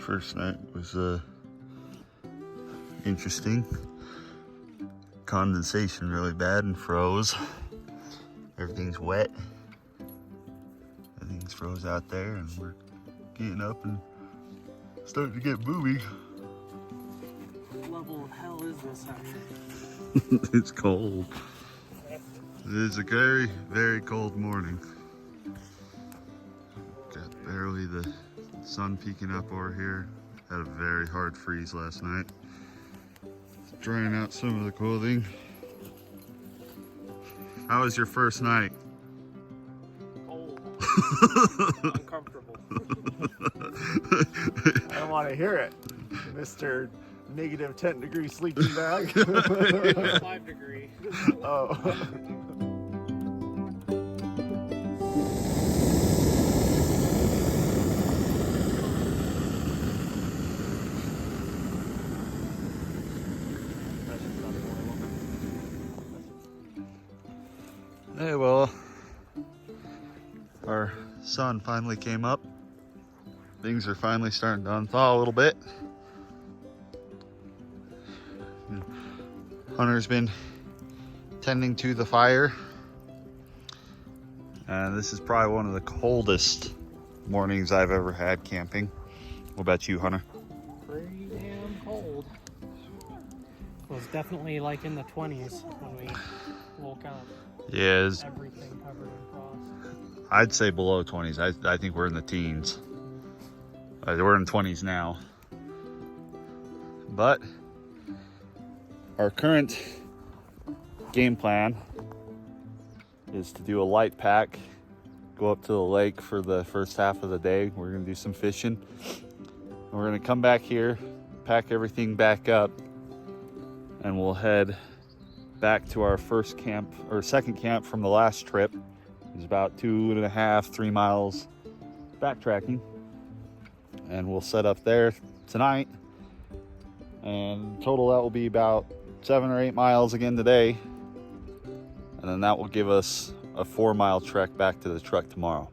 First night was interesting. Condensation really bad and froze. Everything's wet. Everything's froze out there, and we're getting up and starting to get moving. What level of hell is this out here? It's cold. It is a very, very cold morning. Got barely the sun peeking up over here. Had a very hard freeze last night. Drying out some of the clothing. How was your first night? Cold. Uncomfortable. I don't want to hear it, Mr. Negative 10 degree sleeping bag. 5 degree. Oh. Hey, well, our sun finally came up. Things are finally starting to unthaw a little bit. Hunter's been tending to the fire. And this is probably one of the coldest mornings I've ever had camping. What about you, Hunter? Pretty damn cold. It was definitely like in the 20s when we woke up. Yeah, Everything covered in frost. I'd say below 20s. I think we're in the teens. We're in 20s now. But our current game plan is to do a light pack, go up to the lake for the first half of the day. We're gonna do some fishing. And we're gonna come back here, pack everything back up, and we'll head back to our first camp, or second camp from the last trip. It's about 2.5, 3 miles backtracking. And we'll set up there tonight. And total that will be about 7 or 8 miles again today. And then that will give us a 4-mile trek back to the truck tomorrow.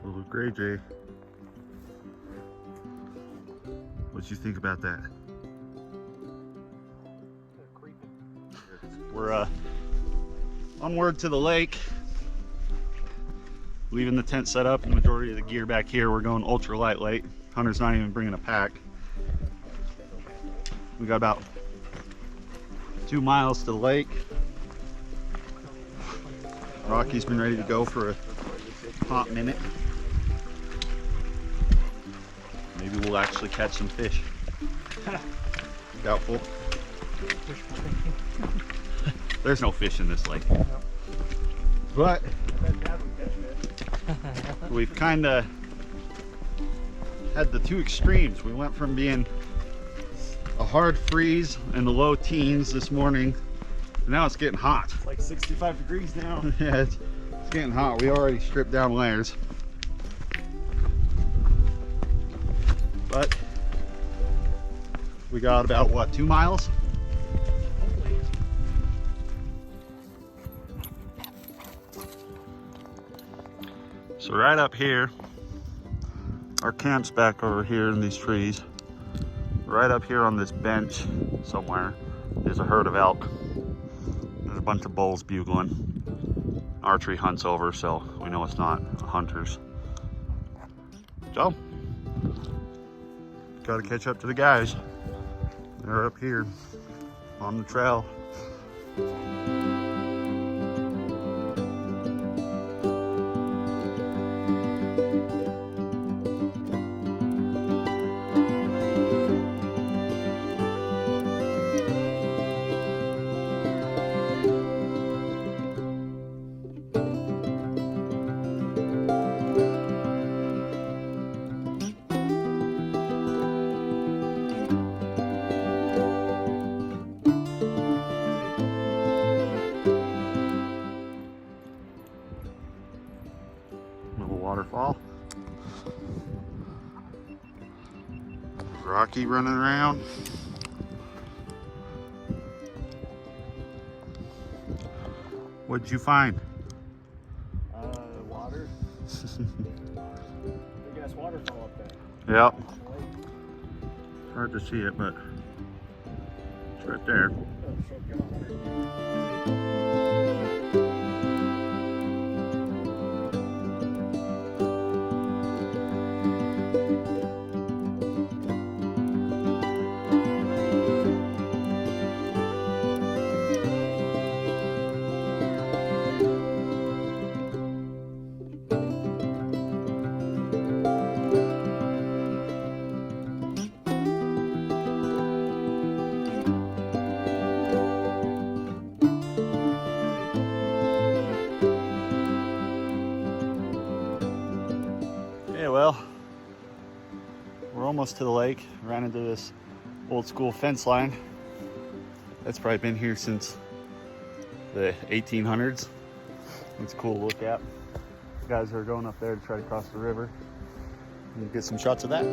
Little Gray Jay. What'd you think about that? We're onward to the lake. Leaving the tent set up and the majority of the gear back here. We're going ultra lightweight. Hunter's not even bringing a pack. We got about 2 miles to the lake. Rocky's been ready to go for a hot minute. Maybe we'll actually catch some fish. Doubtful. There's no fish in this lake. But we've kind of had the two extremes. We went from being a hard freeze in the low teens this morning, and now it's getting hot. It's like 65 degrees now. Yeah, it's getting hot. We already stripped down layers. But we got about, what, 2 miles? So right up here, our camp's back over here in these trees. Right up here on this bench somewhere is a herd of elk. There's a bunch of bulls bugling. Archery hunt's over, so we know it's not hunters. So, gotta catch up to the guys. They're up here on the trail. waterfall. Rocky running around. What'd you find? Water. Big ass waterfall up there. Yep. Hard to see it, but it's right there. Okay, well, we're almost to the lake. Ran into this old school fence line. That's probably been here since the 1800s. It's cool to look at. Guys are going up there to try to cross the river and get some shots of that.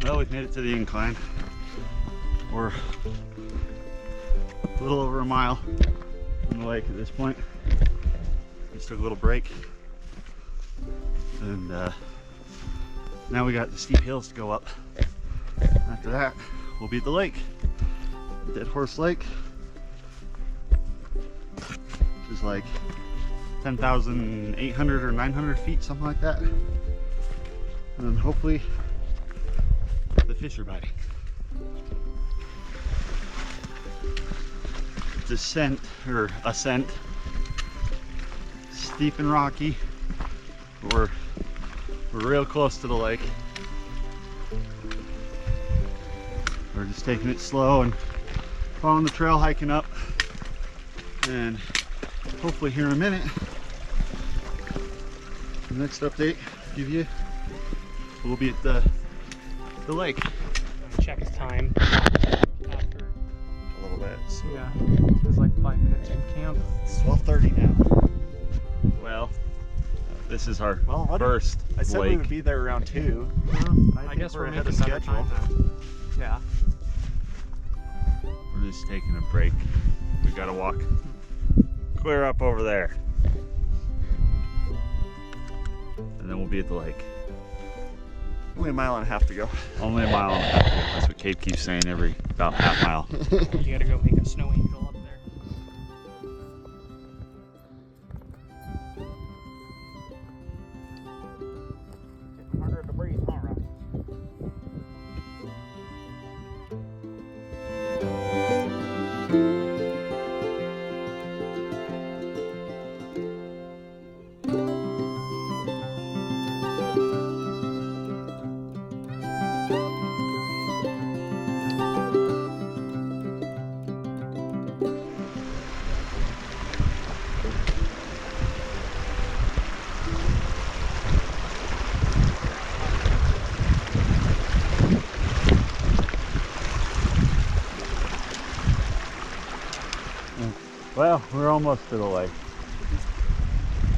Well, we've made it to the incline. We're a little over a mile from the lake at this point. Just took a little break. And now we got the steep hills to go up. After that, we'll be at the lake. Dead Horse Lake, which is like 10,800 or 900 feet, something like that. And hopefully the fish are biting. Descent or ascent, steep and rocky. We're real close to the lake. We're just taking it slow and following the trail, hiking up, and hopefully here in a minute, the next update give you, we'll be at the lake. Check his time after. A little bit. So Yeah, it was like 5 minutes from camp. it's 12:30 now. Well, this is our Well, what first I said we lake. would be there around 2. I guess we're ahead making of better schedule. time then. Yeah. We're just taking a break. We gotta walk clear up over there, and then we'll be at the lake. Only a mile and a half to go. Only a mile and a half. That's what Kate keeps saying every about half mile. You gotta go make a snow angel up there. Harder to breathe, all right. Well, we're almost to the lake.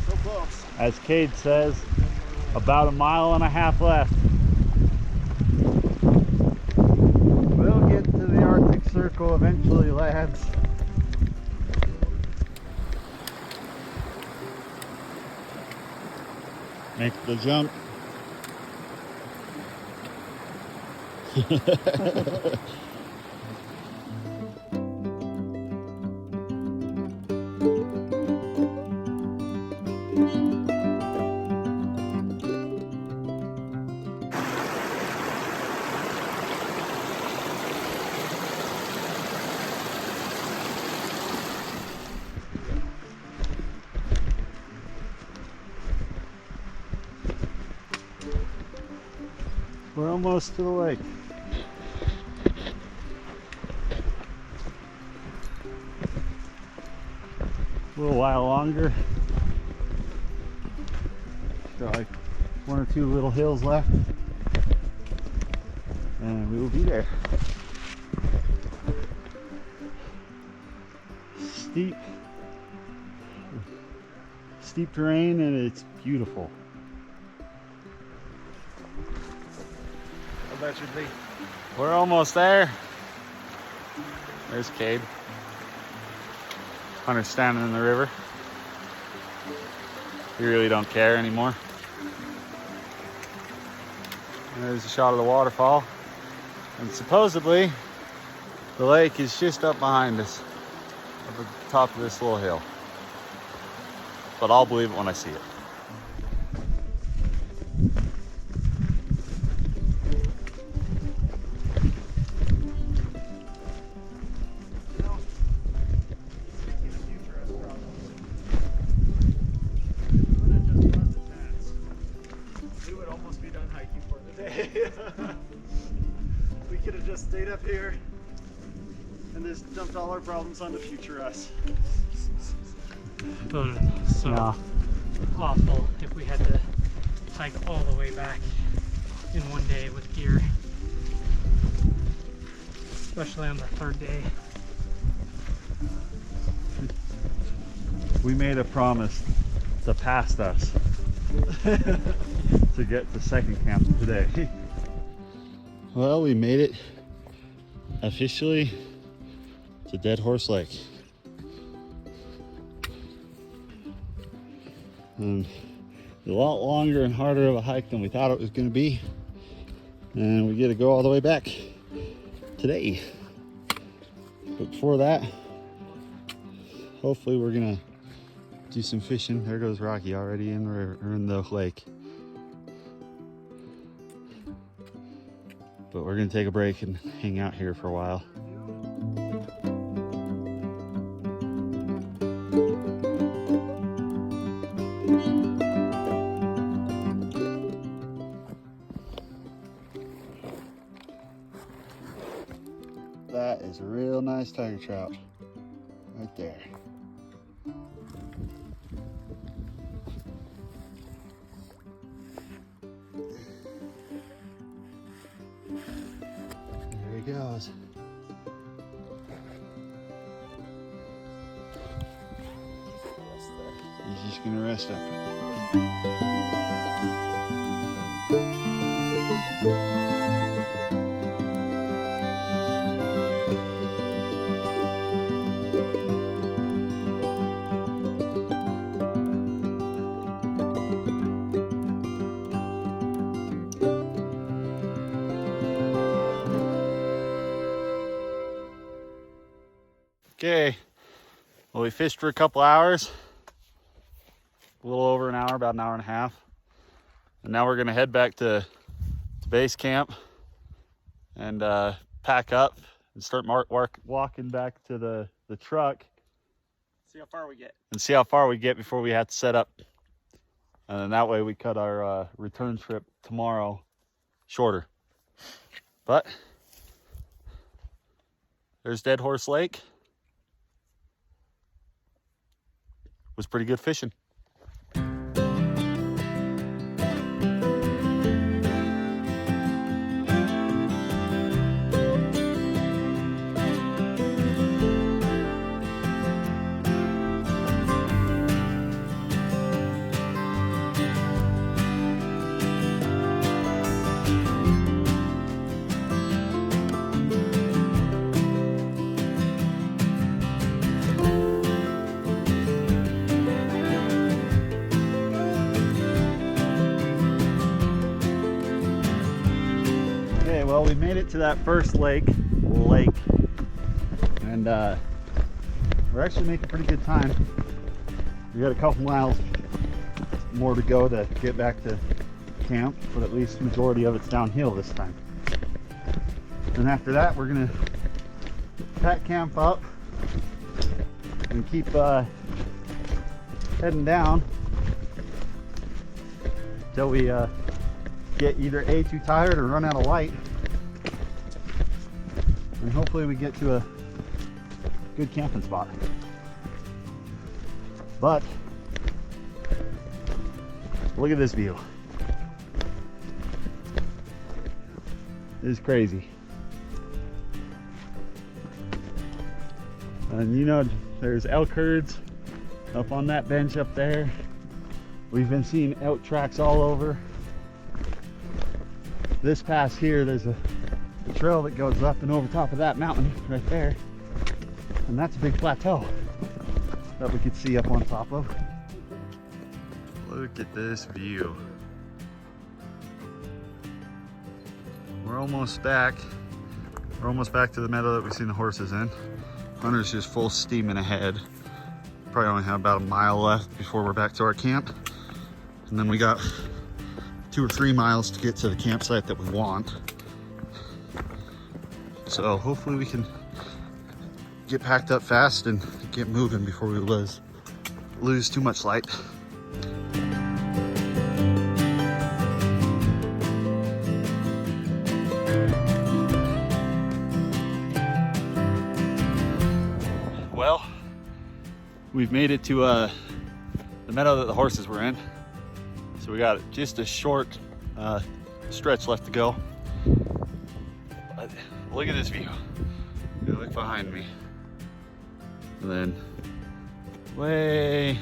So close. As Cade says, about a mile and a half left. We'll get to the Arctic Circle eventually, lads. Make the jump. We're almost to the lake. A little while longer. Got like 1 or 2 little hills left, and we will be there. Steep terrain, and it's beautiful. Well, that should be. We're almost there. There's Cade. Hunter's standing in the river. We really don't care anymore. And there's a shot of the waterfall. And supposedly, the lake is just up behind us, at the top of this little hill. But I'll believe it when I see it. We could have just stayed up here and just dumped all our problems onto future us. So Yeah. awful if we had to hike all the way back in one day with gear. Especially on the 3rd day. We made a promise to pass us to get to second camp today. Well, we made it officially to Dead Horse Lake. And a lot longer and harder of a hike than we thought it was going to be. And we get to go all the way back today. But before that, hopefully we're gonna do some fishing. There goes Rocky already in the lake. But we're gonna take a break and hang out here for a while. That is a real nice tiger trout right there. There he goes. He's just gonna rest up. Okay, well, we fished for a couple hours, a little over an hour, about an hour and a half. And now we're gonna head back to base camp and pack up and start walking back to the truck. See how far we get. And see how far we get before we have to set up. And then that way we cut our return trip tomorrow shorter. But there's Dead Horse Lake. Was pretty good fishing. Well, we made it to that first lake, and we're actually making pretty good time. We got a couple miles more to go to get back to camp, but at least the majority of it's downhill this time. And after that, we're gonna pack camp up and keep heading down until we get either A, too tired or run out of light. And hopefully we get to a good camping spot. But look at this view. It is crazy. And you know, there's elk herds up on that bench up there. We've been seeing elk tracks all over. This pass here, there's a trail that goes up and over top of that mountain right there, and that's a big plateau that we could see up on top of. Look at this view. We're almost back to the meadow that we've seen the horses in. Hunter's just full steaming ahead. Probably only have about a mile left before we're back to our camp, and then we got 2 or 3 miles to get to the campsite that we want. So hopefully we can get packed up fast and get moving before we lose too much light. Well, we've made it to the meadow that the horses were in. So we got just a short stretch left to go. But look at this view. Look behind me. And then way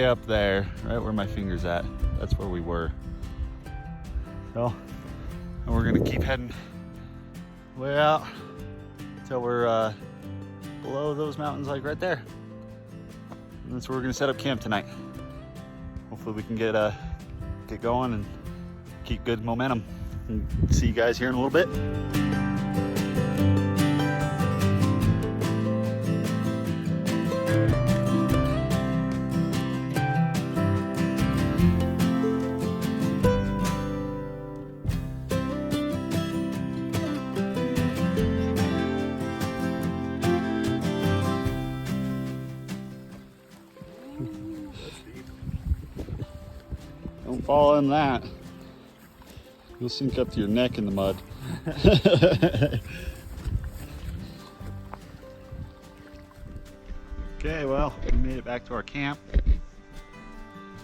up there, right where my finger's at, that's where we were. So, and we're gonna keep heading way out until we're below those mountains, like right there. And that's where we're gonna set up camp tonight. Hopefully we can get going and keep good momentum. And see you guys here in a little bit. fall in that, you'll sink up to your neck in the mud. Okay, well, we made it back to our camp.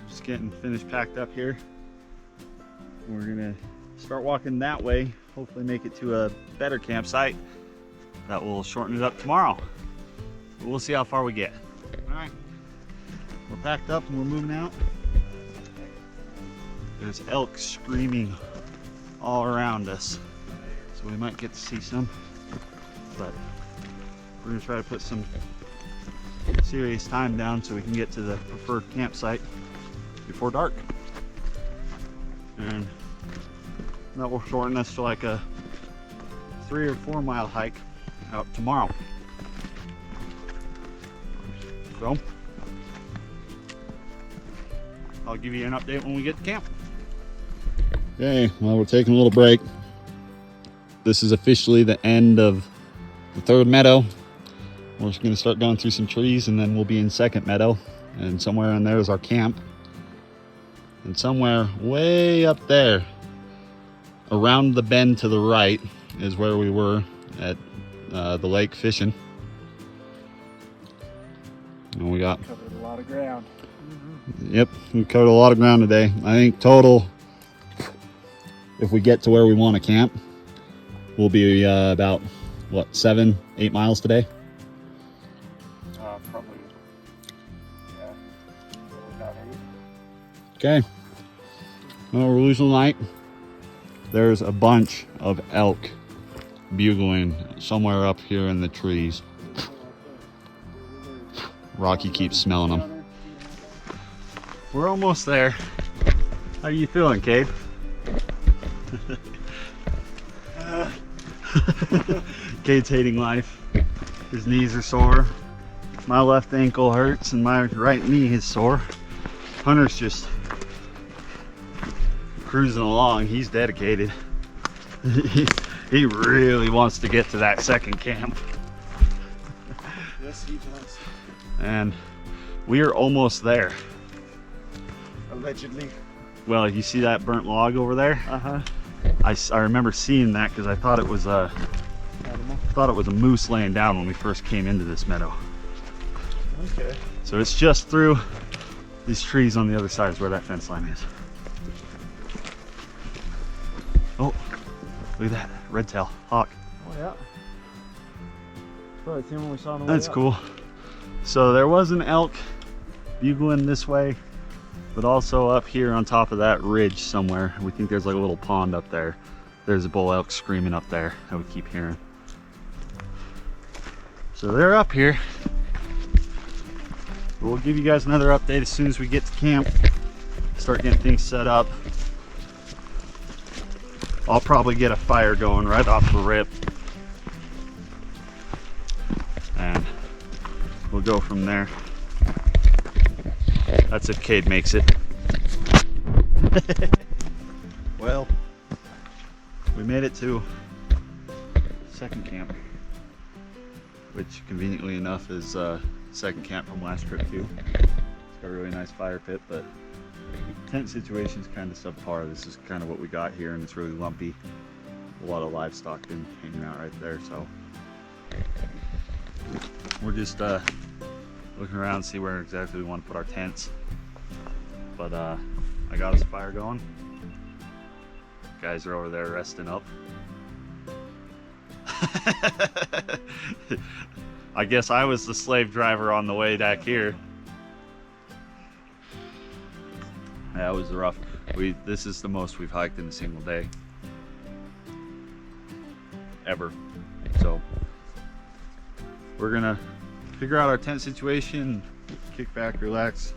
Just getting finished packed up here. We're gonna start walking that way, hopefully make it to a better campsite that will shorten it up tomorrow. But we'll see how far we get. All right, we're packed up and we're moving out. There's elk screaming all around us, so we might get to see some, but we're gonna try to put some serious time down so we can get to the preferred campsite before dark, and that will shorten us to like a 3 or 4 mile hike out tomorrow. So I'll give you an update when we get to camp. Okay, well, we're taking a little break. This is officially the end of the 3rd meadow. We're just going to start going through some trees, and then we'll be in 2nd meadow, and somewhere in there is our camp, and somewhere way up there around the bend to the right is where we were at the lake fishing. And we got Covered a lot of ground. Yep, we covered a lot of ground today. I think total, if we get to where we want to camp, we'll be about what, 7-8 miles today. Probably, yeah, about 8. Okay, well, we're losing light. There's a bunch of elk bugling somewhere up here in the trees. Rocky keeps smelling them. We're almost there. How are you feeling, Cade? Cade's hating life. His knees are sore. My left ankle hurts and my right knee is sore. Hunter's just cruising along. He's dedicated. He really wants to get to that 2nd camp. Yes, he does. And we are almost there. Allegedly. Well, you see that burnt log over there? Uh-huh. I remember seeing that because I thought it was a moose laying down when we first came into this meadow. Okay. So it's just through these trees on the other side is where that fence line is. Oh, look at that red tail hawk. Oh yeah. Probably the same one we saw on the way That's up. cool. So there was an elk bugling this way, but also up here on top of that ridge somewhere. We think there's like a little pond up there. There's a bull elk screaming up there that we keep hearing. So they're up here. We'll give you guys another update as soon as we get to camp. Start getting things set up. I'll probably get a fire going right off the rip. And we'll go from there. That's if Cade makes it. Well, we made it to 2nd camp, which conveniently enough is 2nd camp from last trip too. It's got a really nice fire pit, but tent situation's kind of subpar. This is kind of what we got here, and it's really lumpy. A lot of livestock been hanging out right there, so we're just looking around to see where exactly we want to put our tents. But I got us a fire going. Guys are over there resting up. I guess I was the slave driver on the way back here. Yeah, it was rough. This is the most we've hiked in a single day. Ever. So we're gonna figure out our tent situation, kick back, relax,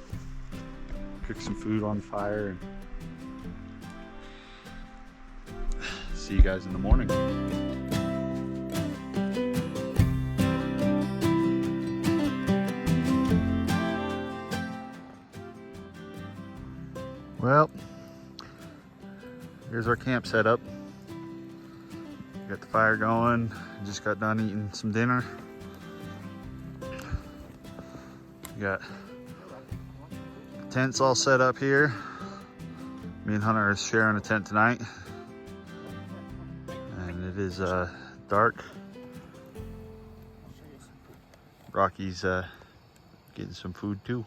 cook some food on the fire, and see you guys in the morning. Well, here's our camp setup. Got the fire going. Just got done eating some dinner. Got tents all set up here. Me and Hunter are sharing a tent tonight. And it is dark. Rocky's getting some food too.